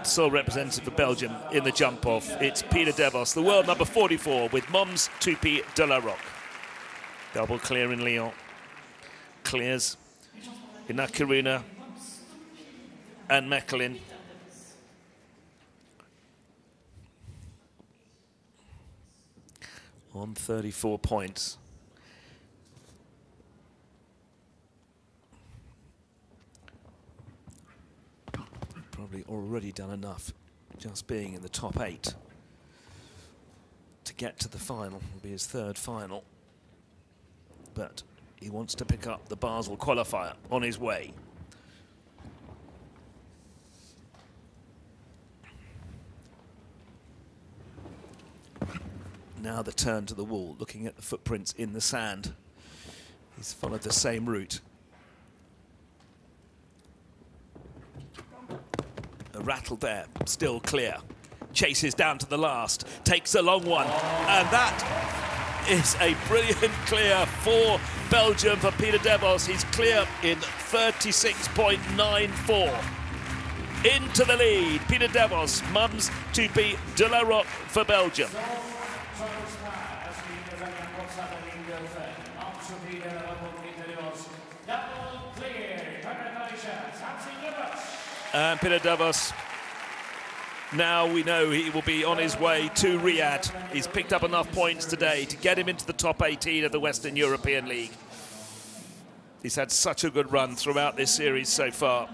Sole representative for Belgium in the jump-off. It's Pieter Devos, the world number 44, with Mons Toupie de la Roque. Double clear in Lyon. Clears in Nakaruna and Mechelin. On 34 points. Probably already done enough, just being in the top 8 to get to the final. Will be his third final, but he wants to pick up the Basel qualifier on his way. Now the turn to the wall, looking at the footprints in the sand. He's followed the same route. A rattle there, still clear. Chases down to the last, takes a long one, and that is a brilliant clear for Belgium, for Pieter Devos. He's clear in 36.94. Into the lead, Pieter Devos, Mons Toupie de la Roque for Belgium. And Pieter Devos, now we know he will be on his way to Riyadh. He's picked up enough points today to get him into the top 18 of the Western European League. He's had such a good run throughout this series so far.